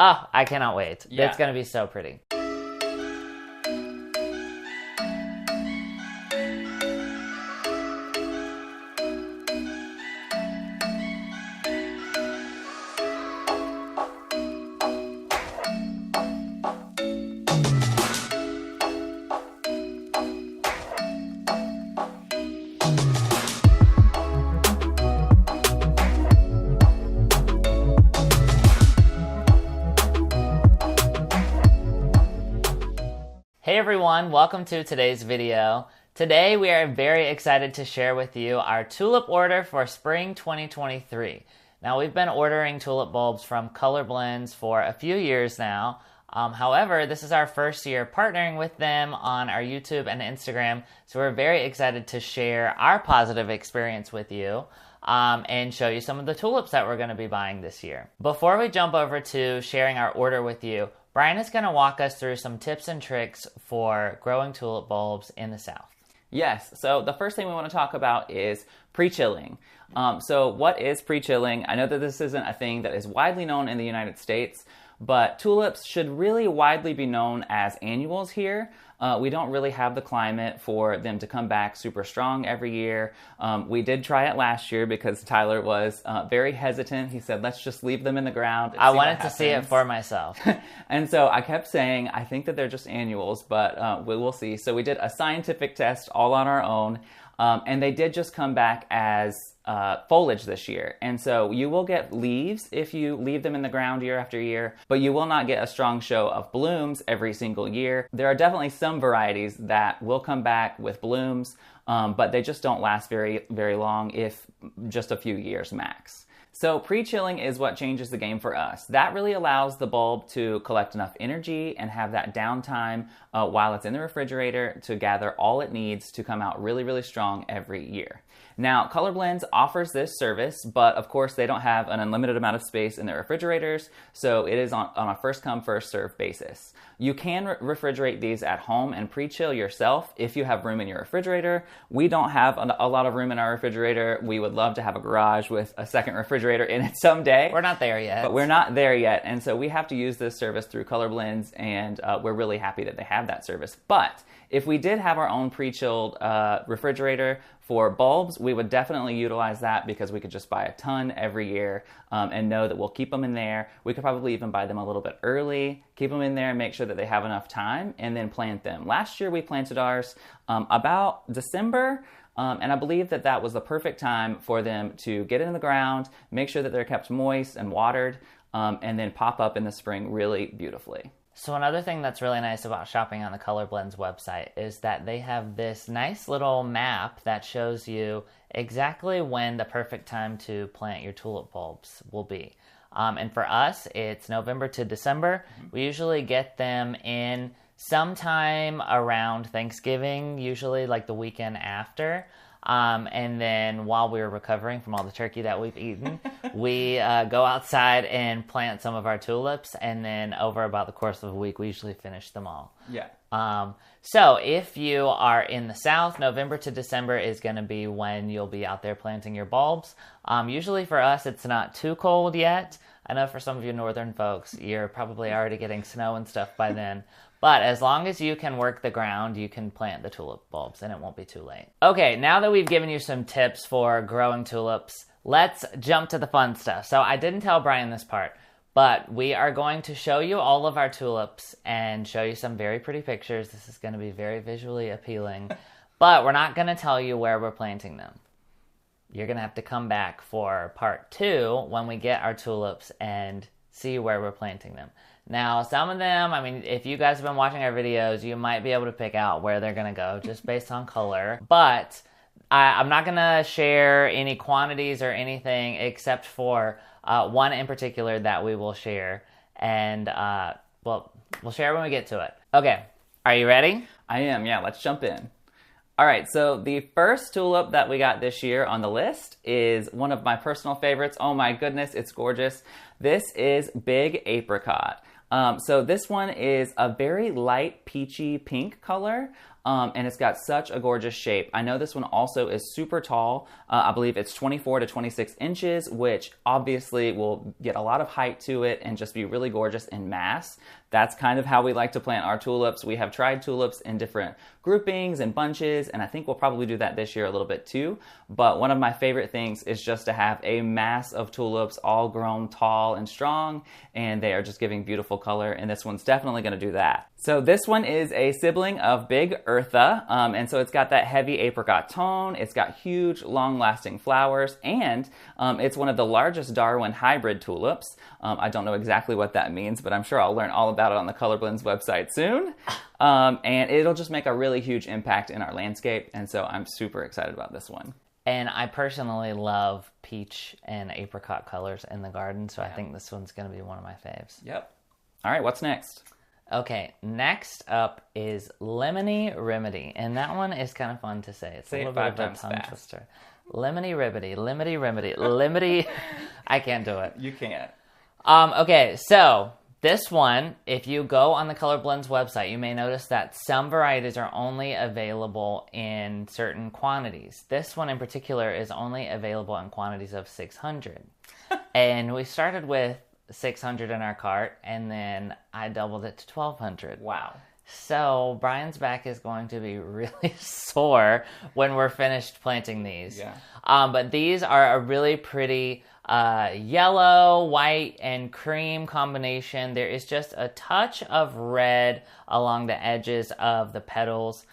Oh, I cannot wait. Yeah. It's going to be so pretty. Hey everyone, welcome to today's video. Today we are very excited to share with you our tulip order for spring 2023. Now we've been ordering tulip bulbs from Colorblends for a few years now. However, this is our first year partnering with them on our YouTube and Instagram, so we're very excited to share our positive experience with you and show you some of the tulips that we're going to be buying this year. Before we jump over to sharing our order with you, Brian is going to walk us through some tips and tricks for growing tulip bulbs in the South. Yes, so the first thing we want to talk about is pre-chilling. So what is pre-chilling? I know that this isn't a thing that is widely known in the United States, but tulips should really widely be known as annuals here. We don't really have the climate for them to come back super strong every year. We did try it last year because Tyler was very hesitant. He said, let's just leave them in the ground. I wanted to see it for myself. And so I kept saying, I think that they're just annuals, but we will see. So we did a scientific test all on our own, and they did just come back as foliage this year. And so you will get leaves if you leave them in the ground year after year, but you will not get a strong show of blooms every single year. There are definitely some varieties that will come back with blooms, but they just don't last very, very long, if just a few years max. So pre-chilling is what changes the game for us. That really allows the bulb to collect enough energy and have that downtime while it's in the refrigerator to gather all it needs to come out really, really strong every year. Now, Colorblends offers this service, but of course they don't have an unlimited amount of space in their refrigerators, so it is on a first come, first serve basis. You can refrigerate these at home and pre-chill yourself if you have room in your refrigerator. We don't have a lot of room in our refrigerator. We would love to have a garage with a second refrigerator in it someday. We're not there yet. But we're not there yet, and so we have to use this service through Colorblends, and we're really happy that they have that service. But if we did have our own pre-chilled refrigerator for bulbs, we would definitely utilize that because we could just buy a ton every year and know that we'll keep them in there. We could probably even buy them a little bit early, keep them in there and make sure that they have enough time, and then plant them. Last year we planted ours about December, and I believe that that was the perfect time for them to get in the ground, make sure that they're kept moist and watered, and then pop up in the spring really beautifully. So another thing that's really nice about shopping on the Colorblends website is that they have this nice little map that shows you exactly when the perfect time to plant your tulip bulbs will be. And for us, it's November to December. We usually get them in sometime around Thanksgiving, usually like the weekend after. And then while we were recovering from all the turkey that we've eaten, we go outside and plant some of our tulips, and then over about the course of a week, we usually finish them all. Yeah. So if you are in the South, November to December is going to be when you'll be out there planting your bulbs. Usually for us, it's not too cold yet. I know for some of you northern folks, you're probably already getting snow and stuff by then. But as long as you can work the ground, you can plant the tulip bulbs and it won't be too late. Okay, now that we've given you some tips for growing tulips, let's jump to the fun stuff. So I didn't tell Brian this part, but we are going to show you all of our tulips and show you some very pretty pictures. This is going to be very visually appealing, but we're not going to tell you where we're planting them. You're going to have to come back for part 2 when we get our tulips and see where we're planting them. Now, some of them, I mean, if you guys have been watching our videos, you might be able to pick out where they're going to go just based on color. But I'm not going to share any quantities or anything except for one in particular that we will share. And, well, we'll share when we get to it. Okay, are you ready? I am, yeah, let's jump in. All right, so the first tulip that we got this year on the list is one of my personal favorites. Oh my goodness, it's gorgeous. This is Big Apricot. So this one is a very light peachy pink color. and it's got such a gorgeous shape. I know this one also is super tall. I believe it's 24 to 26 inches, which obviously will get a lot of height to it and just be really gorgeous in mass. That's kind of how we like to plant our tulips. We have tried tulips in different groupings and bunches, and I think we'll probably do that this year a little bit too. But one of my favorite things is just to have a mass of tulips all grown tall and strong, and they are just giving beautiful color, and this one's definitely going to do that. So this one is a sibling of Big Eartha, and so it's got that heavy apricot tone, it's got huge long-lasting flowers, and it's one of the largest Darwin hybrid tulips. I don't know exactly what that means, but I'm sure I'll learn all about it on the Colorblends website soon. And it'll just make a really huge impact in our landscape, and so I'm super excited about this one. And I personally love peach and apricot colors in the garden, so I think this one's going to be one of my faves. Yep. All right, what's next? Okay, next up is Lemony Remedy, and that one is kind of fun to say. It's Say a it little bit 5 of a times tongue fast. twister. Lemony Remedy, Lemony Remedy, Lemony... I can't do it. You can't. Okay, so this one, if you go on the Colorblends website, you may notice that some varieties are only available in certain quantities. This one in particular is only available in quantities of 600. And we started with 600 in our cart, and then I doubled it to 1,200. Wow. So Brian's back is going to be really sore when we're finished planting these. Yeah. But these are a really pretty yellow, white, and cream combination. There is just a touch of red along the edges of the petals.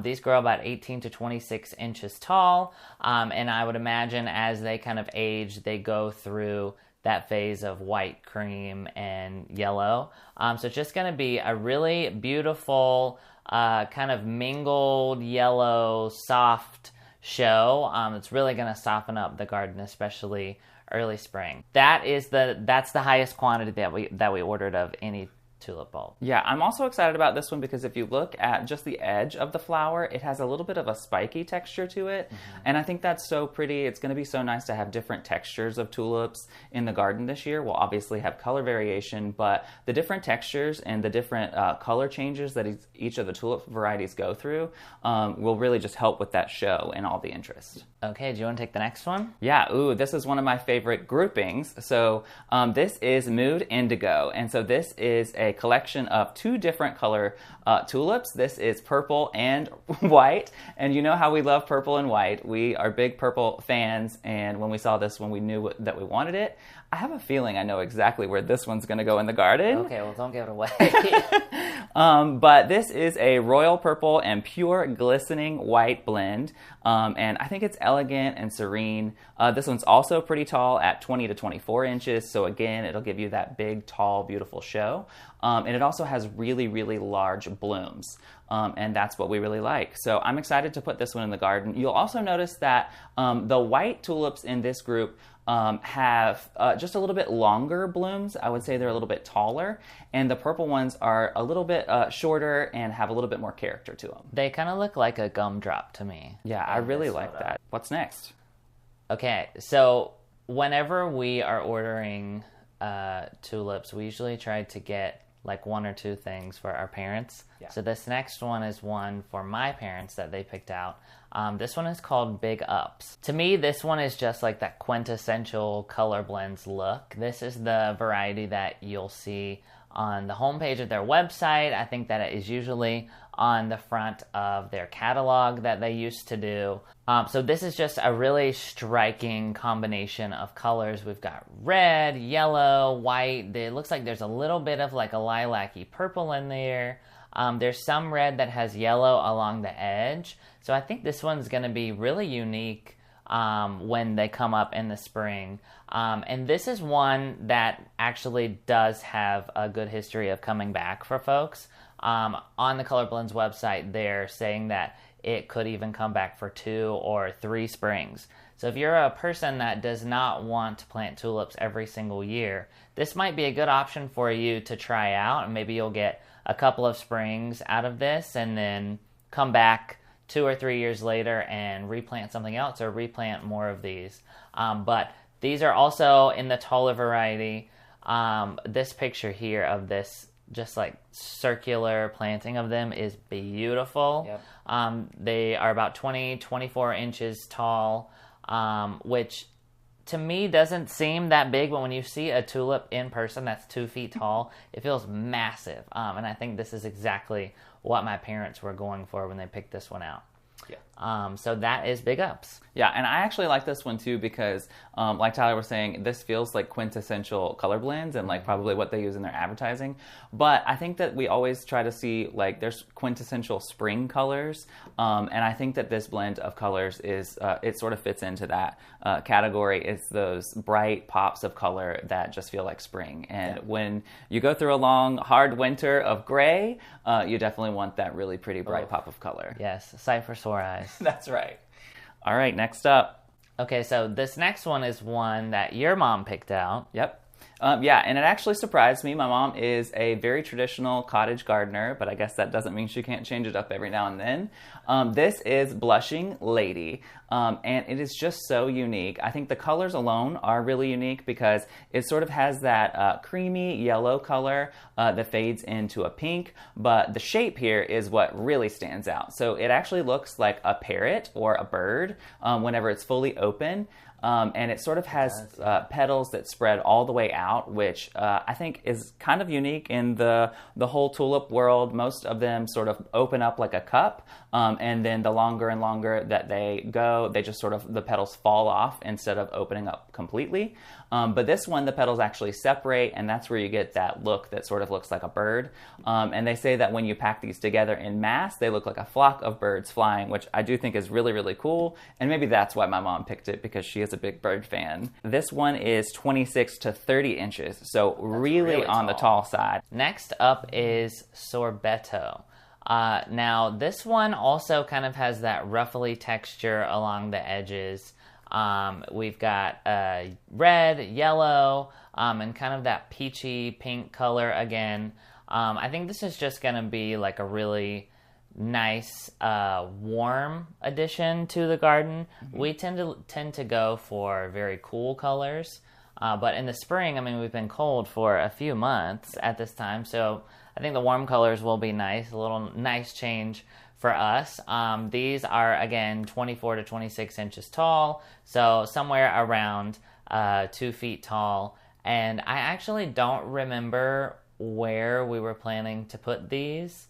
These grow about 18 to 26 inches tall, and I would imagine as they kind of age, they go through that phase of white, cream, and yellow. So it's just going to be a really beautiful, kind of mingled yellow, soft show. It's really going to soften up the garden, especially early spring. That's the highest quantity that we ordered of any tulip bulb. Yeah, I'm also excited about this one because if you look at just the edge of the flower, it has a little bit of a spiky texture to it. Mm-hmm. And I think that's so pretty. It's going to be so nice to have different textures of tulips in the garden this year. We'll obviously have color variation, but the different textures and the different color changes that each of the tulip varieties go through will really just help with that show and all the interest. Okay, do you want to take the next one? Yeah, this is one of my favorite groupings. So this is Mood Indigo, and so this is a collection of 2 different color tulips. This is purple and white, and you know how we love purple and white. We are big purple fans, and when we saw this one, we knew that we wanted it. I have a feeling I know exactly where this one's going to go in the garden. Okay, well, don't give it away. But this is a royal purple and pure glistening white blend, and I think it's elegant and serene. This one's also pretty tall at 20 to 24 inches, so again, it'll give you that big, tall, beautiful show. And it also has really, really large blooms, and that's what we really like. So I'm excited to put this one in the garden. You'll also notice that the white tulips in this group have just a little bit longer blooms. I would say they're a little bit taller, and the purple ones are a little bit shorter and have a little bit more character to them. They kind of look like a gumdrop to me. Yeah, I really like that. What's next? Okay, so whenever we are ordering tulips, we usually try to get like 1 or 2 things for our parents. Yeah. So this next one is one for my parents that they picked out. This one is called Big Ups. To me, this one is just like that quintessential Colorblends look. This is the variety that you'll see on the homepage of their website. I think that it is usually on the front of their catalog that they used to do. So this is just a really striking combination of colors. We've got red, yellow, white. It looks like there's a little bit of like a lilac-y purple in there. There's some red that has yellow along the edge. So I think this one's going to be really unique when they come up in the spring. And this is one that actually does have a good history of coming back for folks. On the Colorblends website, they're saying that it could even come back for 2 or 3 springs. So if you're a person that does not want to plant tulips every single year, this might be a good option for you to try out, and maybe you'll get a couple of springs out of this and then come back 2 or 3 years later and replant something else or replant more of these. But these are also in the taller variety. This picture here of this just like circular planting of them is beautiful. Yep. They are about 24 inches tall, which to me doesn't seem that big, but when you see a tulip in person that's 2 feet tall, it feels massive. And I think this is exactly what my parents were going for when they picked this one out. Yeah. So that is big ups. Yeah, and I actually like this one too because, like Tyler was saying, this feels like quintessential Colorblends and like probably what they use in their advertising. But I think that we always try to see like there's quintessential spring colors, and I think that this blend of colors is it sort of fits into that category. It's those bright pops of color that just feel like spring. And when you go through a long, hard winter of gray, you definitely want that really pretty bright pop of color. Yes, sight for sore eyes. That's right. All right, next up. Okay, so this next one is one that your mom picked out. Yep. Yeah, and it actually surprised me. My mom is a very traditional cottage gardener, but I guess that doesn't mean she can't change it up every now and then. This is Blushing Lady, and it is just so unique. I think the colors alone are really unique because it sort of has that creamy yellow color that fades into a pink, but the shape here is what really stands out. So it actually looks like a parrot or a bird whenever it's fully open. And it sort of has petals that spread all the way out, which I think is kind of unique in the whole tulip world. Most of them sort of open up like a cup, and then the longer and longer that they go, they just sort of, the petals fall off instead of opening up completely. But this one, the petals actually separate, and that's where you get that look that sort of looks like a bird. And they say that when you pack these together in mass, they look like a flock of birds flying, which I do think is really, really cool. And maybe that's why my mom picked it, because she is a big bird fan. This one is 26 to 30 inches, so really on the tall side. Next up is Sorbetto. Now, this one also kind of has that ruffly texture along the edges. We've got red, yellow, and kind of that peachy pink color again. I think this is just going to be like a really nice, warm addition to the garden. Mm-hmm. We tend to go for very cool colors. But in the spring, I mean, we've been cold for a few months at this time, so I think the warm colors will be nice, a little nice change for us. These are, again, 24 to 26 inches tall, so somewhere around 2 feet tall. And I actually don't remember where we were planning to put these.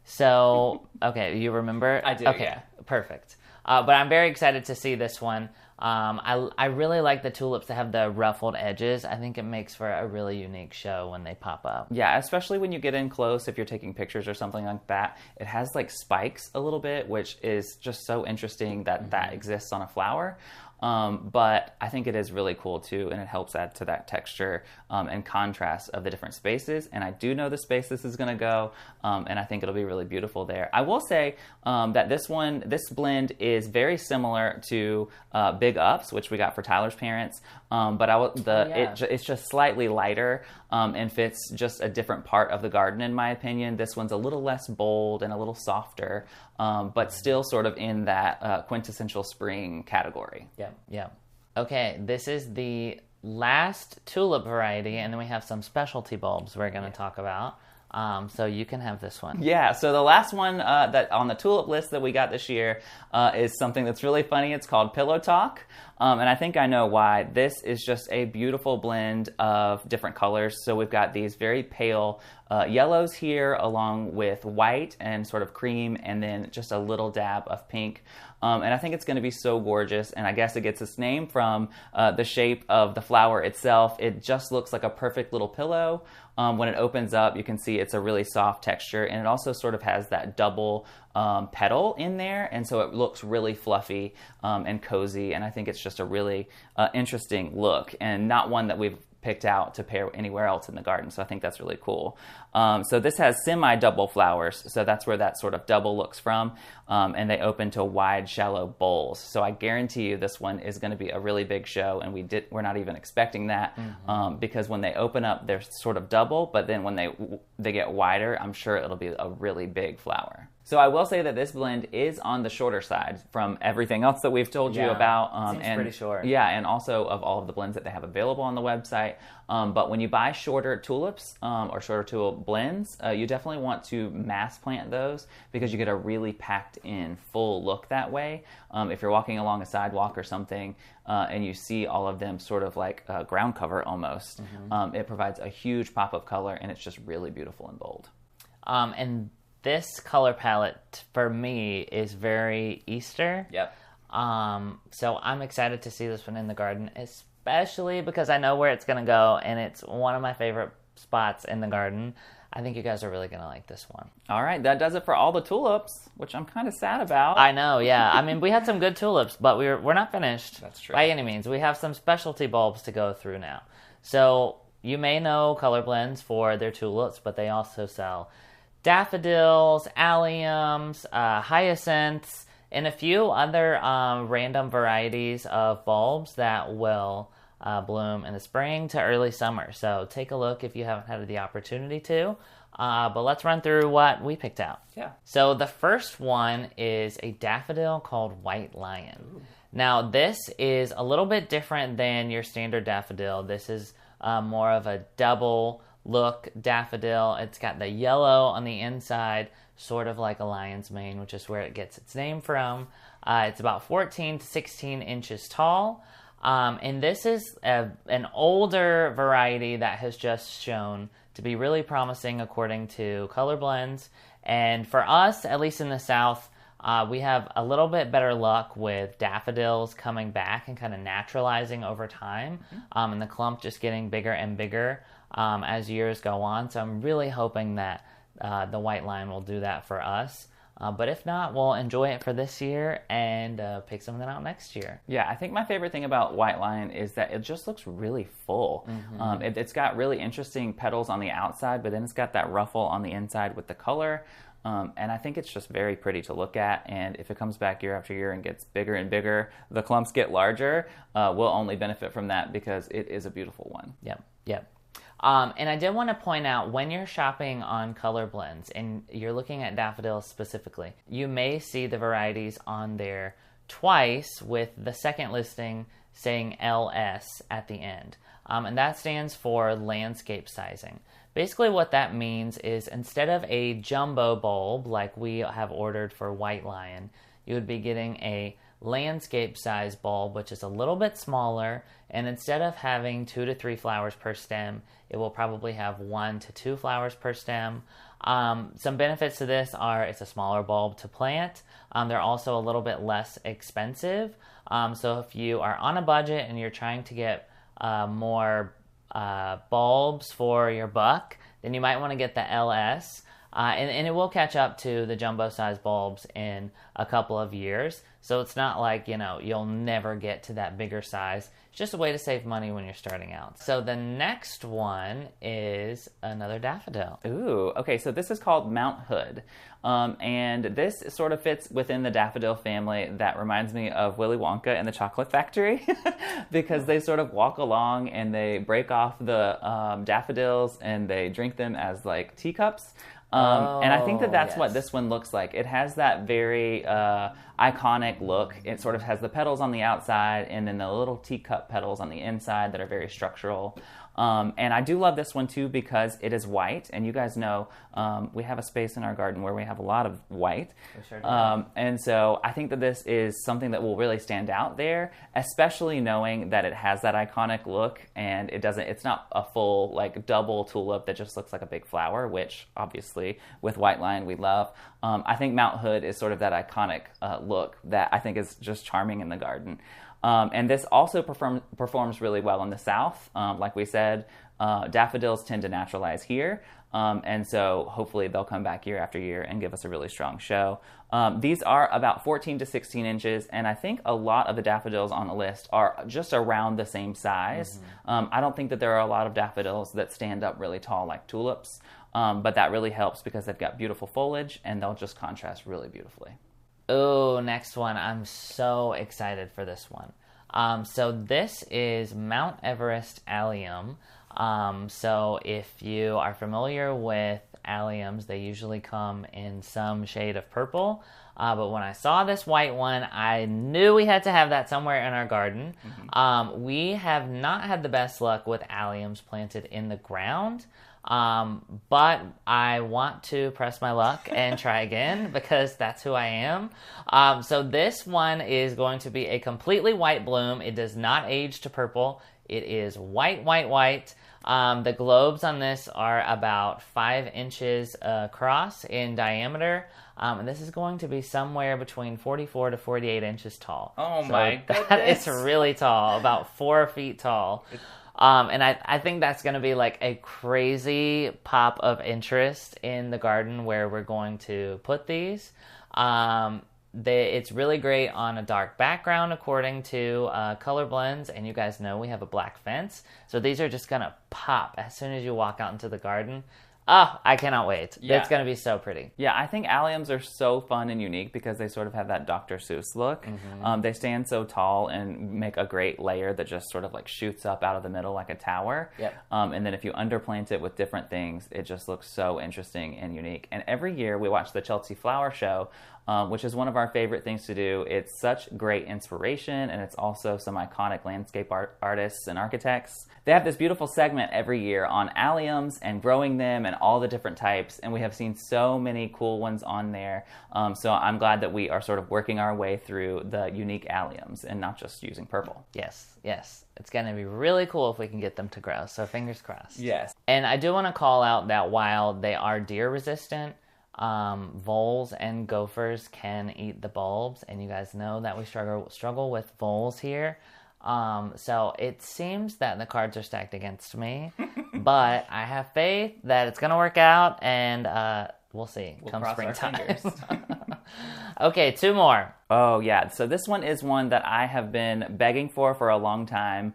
So, okay, you remember? I do, okay, yeah. Perfect. But I'm very excited to see this one. I really like the tulips that have the ruffled edges. I think it makes for a really unique show when they pop up. Yeah, especially when you get in close, if you're taking pictures or something like that. It has like spikes a little bit, which is just so interesting that that exists on a flower. But I think it is really cool too, and it helps add to that texture and contrast of the different spaces. And I do know the space this is going to go, and I think it'll be really beautiful there. I will say that this blend is very similar to Big Ups, which we got for Tyler's parents, but it's just slightly lighter and fits just a different part of the garden, in my opinion. This one's a little less bold and a little softer, but still sort of in that quintessential spring category. Yeah. Okay, this is the last tulip variety, and then we have some specialty bulbs we're going to talk about. So you can have this one. Yeah, so the last one that on the tulip list that we got this year is something that's really funny. It's called Pillow Talk, and I think I know why. This is just a beautiful blend of different colors. So we've got these very pale yellows here, along with white and sort of cream, and then just a little dab of pink. And I think it's going to be so gorgeous, and I guess it gets its name from the shape of the flower itself. It just looks like a perfect little pillow. When it opens up, you can see it's a really soft texture, and it also sort of has that double petal in there, and so it looks really fluffy and cozy, and I think it's just a really interesting look, and not one that we've picked out to pair anywhere else in the garden, so I think that's really cool. So this has semi-double flowers, so that's where that sort of double looks from, and they open to wide, shallow bowls. So I guarantee you this one is going to be a really big show, and we're not even expecting that, because when they open up, they're sort of double, but then when they get wider, I'm sure it'll be a really big flower. So I will say that this blend is on the shorter side from everything else that we've told you about. Seems pretty short. Yeah, and also of all of the blends that they have available on the website. But when you buy shorter tulips or shorter tulip blends, you definitely want to mass plant those because you get a really packed in full look that way. If you're walking along a sidewalk or something and you see all of them sort of like ground cover almost, it provides a huge pop of color and it's just really beautiful and bold. And this color palette for me is very Easter. Yep. So I'm excited to see this one in the garden, especially because I know where it's going to go, and it's one of my favorite spots in the garden. I think you guys are really going to like this one. All right, that does it for all the tulips, which I'm kind of sad about. I know, yeah. I mean, we had some good tulips, but we're not finished. That's true. By any means. We have some specialty bulbs to go through now. So you may know Colorblends for their tulips, but they also sell daffodils, alliums, hyacinths, and a few other random varieties of bulbs that will bloom in the spring to early summer. So take a look if you haven't had the opportunity to. But let's run through what we picked out. Yeah. So the first one is a daffodil called White Lion. Ooh. Now this is a little bit different than your standard daffodil. This is more of a double look daffodil. It's got the yellow on the inside, sort of like a lion's mane, which is where it gets its name from. It's about 14 to 16 inches tall. And this is an older variety that has just shown to be really promising according to Colorblends. And for us, at least in the South, we have a little bit better luck with daffodils coming back and kind of naturalizing over time, and the clump just getting bigger and bigger as years go on. So I'm really hoping that the White Lion will do that for us. But if not, we'll enjoy it for this year and pick something out next year. Yeah, I think my favorite thing about White Lion is that it just looks really full. It's got really interesting petals on the outside, but then it's got that ruffle on the inside with the color. And I think it's just very pretty to look at. And if it comes back year after year and gets bigger and bigger, the clumps get larger, we'll only benefit from that because it is a beautiful one. Yep. And I did want to point out, when you're shopping on Colorblends and you're looking at daffodils specifically, you may see the varieties on there twice with the second listing saying LS at the end. And that stands for landscape sizing. Basically what that means is instead of a jumbo bulb like we have ordered for White Lion, you would be getting a landscape size bulb, which is a little bit smaller, and instead of having 2 to 3 flowers per stem, it will probably have 1 to 2 flowers per stem. Some benefits to this are it's a smaller bulb to plant. They're also a little bit less expensive. So if you are on a budget and you're trying to get more bulbs for your buck, then you might want to get the LS. And it will catch up to the jumbo size bulbs in a couple of years. So it's not like, you'll never get to that bigger size. It's just a way to save money when you're starting out. So the next one is another daffodil. Ooh, okay, so this is called Mount Hood. And this sort of fits within the daffodil family that reminds me of Willy Wonka and the Chocolate Factory because they sort of walk along and they break off the daffodils and they drink them as like teacups. And I think that's what this one looks like. It has that very iconic look. It sort of has the petals on the outside and then the little teacup petals on the inside that are very structural. And I do love this one too because it is white, and you guys know we have a space in our garden where we have a lot of white. We sure do. And so I think that this is something that will really stand out there, especially knowing that it has that iconic look and it's not a full like double tulip that just looks like a big flower, which obviously with White Lion we love. I think Mount Hood is sort of that iconic look that I think is just charming in the garden. And this also performs really well in the South. Like we said, daffodils tend to naturalize here. And so hopefully they'll come back year after year and give us a really strong show. These are about 14 to 16 inches, and I think a lot of the daffodils on the list are just around the same size. I don't think that there are a lot of daffodils that stand up really tall like tulips, but that really helps because they've got beautiful foliage and they'll just contrast really beautifully. Oh, next one. I'm so excited for this one. So this is Mount Everest allium. So if you are familiar with alliums, they usually come in some shade of purple. But when I saw this white one, I knew we had to have that somewhere in our garden. We have not had the best luck with alliums planted in the ground. But I want to press my luck and try again because that's who I am. So this one is going to be a completely white bloom. It does not age to purple. It is white, white, white. The globes on this are about 5 inches across in diameter. And this is going to be somewhere between 44 to 48 inches tall. Oh my goodness. That is really tall, about 4 feet tall. And I think that's going to be like a crazy pop of interest in the garden where we're going to put these. It's really great on a dark background according to Colorblends, and you guys know we have a black fence. So these are just going to pop as soon as you walk out into the garden. Oh, I cannot wait. Yeah. It's going to be so pretty. Yeah, I think alliums are so fun and unique because they sort of have that Dr. Seuss look. They stand so tall and make a great layer that just sort of like shoots up out of the middle like a tower. Yep. And then if you underplant it with different things, it just looks so interesting and unique. And every year we watch the Chelsea Flower Show, which is one of our favorite things to do. It's such great inspiration, and it's also some iconic landscape artists and architects. They have this beautiful segment every year on alliums and growing them and all the different types, and we have seen so many cool ones on there. So I'm glad that we are sort of working our way through the unique alliums and not just using purple. Yes, yes. It's going to be really cool if we can get them to grow, so fingers crossed. Yes. And I do want to call out that while they are deer resistant, voles and gophers can eat the bulbs, and you guys know that we struggle with voles here. So it seems that the cards are stacked against me, but I have faith that it's going to work out, and we'll see. We'll come cross our springtime. fingers. Okay, 2 more. Oh, yeah. So this one is one that I have been begging for a long time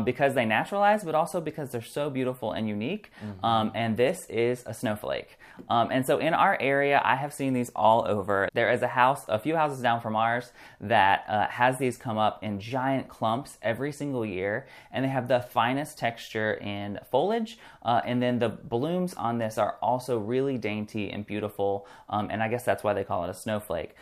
because they naturalize, but also because they're so beautiful and unique. And this is a snowflake. And so in our area, I have seen these all over. There is a few houses down from ours that has these come up in giant clumps every single year. And they have the finest texture in foliage. And then the blooms on this are also really dainty and beautiful. And I guess that's why they call it a snowflake.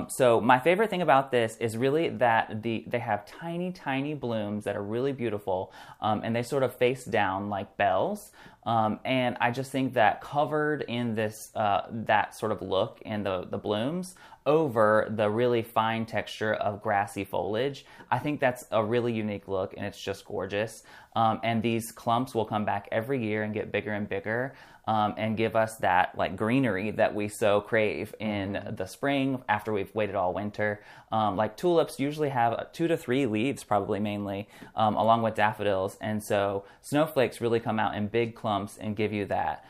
So my favorite thing about this is really that they have tiny, tiny blooms that are really beautiful, and they sort of face down like bells. And I just think that covered in this that sort of look in the blooms over the really fine texture of grassy foliage, I think that's a really unique look, and it's just gorgeous. And these clumps will come back every year and get bigger and bigger. And give us that like greenery that we so crave in the spring after we've waited all winter. Like tulips usually have 2 to 3 leaves, probably mainly, along with daffodils. And so snowflakes really come out in big clumps and give you that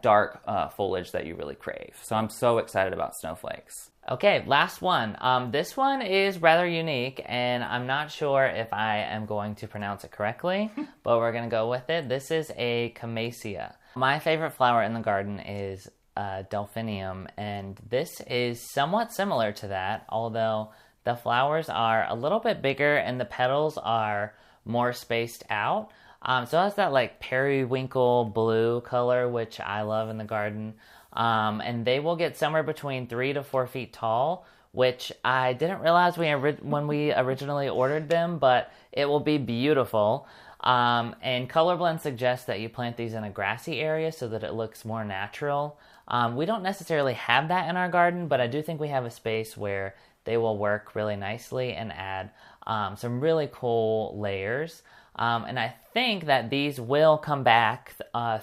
dark foliage that you really crave. So I'm so excited about snowflakes. Okay, last one. This one is rather unique, and I'm not sure if I am going to pronounce it correctly, but we're going to go with it. This is a Camassia. My favorite flower in the garden is delphinium, and this is somewhat similar to that, although the flowers are a little bit bigger and the petals are more spaced out. So it has that like periwinkle blue color, which I love in the garden. And they will get somewhere between 3 to 4 feet tall, which I didn't realize when we originally ordered them, but it will be beautiful. And Colorblend suggests that you plant these in a grassy area so that it looks more natural. We don't necessarily have that in our garden, but I do think we have a space where they will work really nicely and add some really cool layers. And I think that these will come back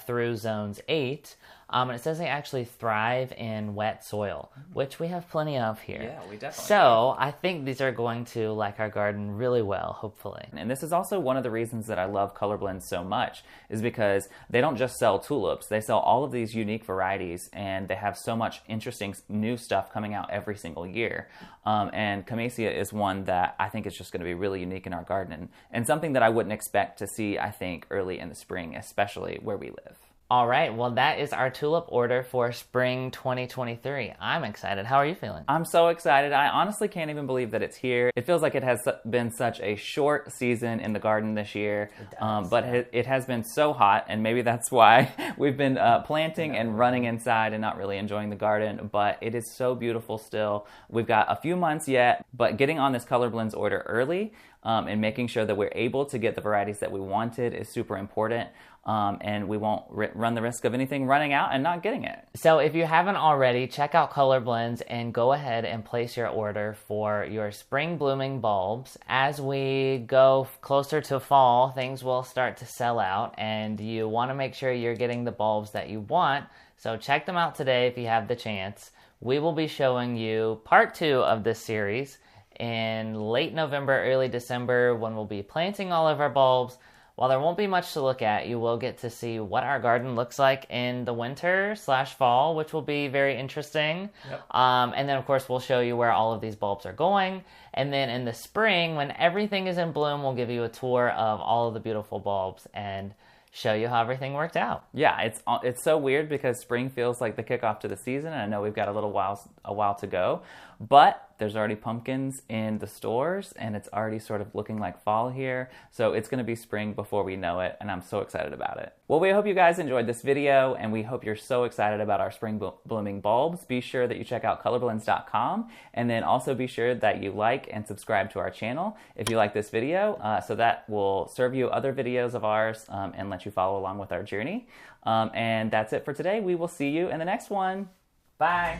through zones 8. And it says they actually thrive in wet soil, which we have plenty of here. Yeah, we definitely So I think these are going to like our garden really well, hopefully. And this is also one of the reasons that I love Colorblends so much, is because they don't just sell tulips, they sell all of these unique varieties, and they have so much interesting new stuff coming out every single year. And Camassia is one that I think is just going to be really unique in our garden, and something that I wouldn't expect to see, I think, early in the spring, especially where we live. All right, well, that is our tulip order for spring 2023. I'm excited. How are you feeling? I'm so excited. I honestly can't even believe that it's here. It feels like it has been such a short season in the garden this year, but it has been so hot, and maybe that's why we've been planting and running inside and not really enjoying the garden, but it is so beautiful still. We've got a few months yet, but getting on this Colorblends order early and making sure that we're able to get the varieties that we wanted is super important. And we won't run the risk of anything running out and not getting it. So if you haven't already, check out Colorblends and go ahead and place your order for your spring blooming bulbs. As we go closer to fall, things will start to sell out, and you want to make sure you're getting the bulbs that you want. So check them out today if you have the chance. We will be showing you part 2 of this series in late November, early December, when we'll be planting all of our bulbs. While there won't be much to look at, you will get to see what our garden looks like in the winter/fall, which will be very interesting. Yep. And then, of course, we'll show you where all of these bulbs are going. And then in the spring, when everything is in bloom, we'll give you a tour of all of the beautiful bulbs and show you how everything worked out. Yeah, it's so weird because spring feels like the kickoff to the season, and I know we've got a while to go, but there's already pumpkins in the stores, and it's already sort of looking like fall here, so it's going to be spring before we know it, and I'm so excited about it. Well, we hope you guys enjoyed this video, and we hope you're so excited about our spring blooming bulbs. Be sure that you check out colorblends.com, and then also be sure that you like and subscribe to our channel if you like this video, so that will serve you other videos of ours and let you follow along with our journey. And that's it for today. We will see you in the next one. Bye!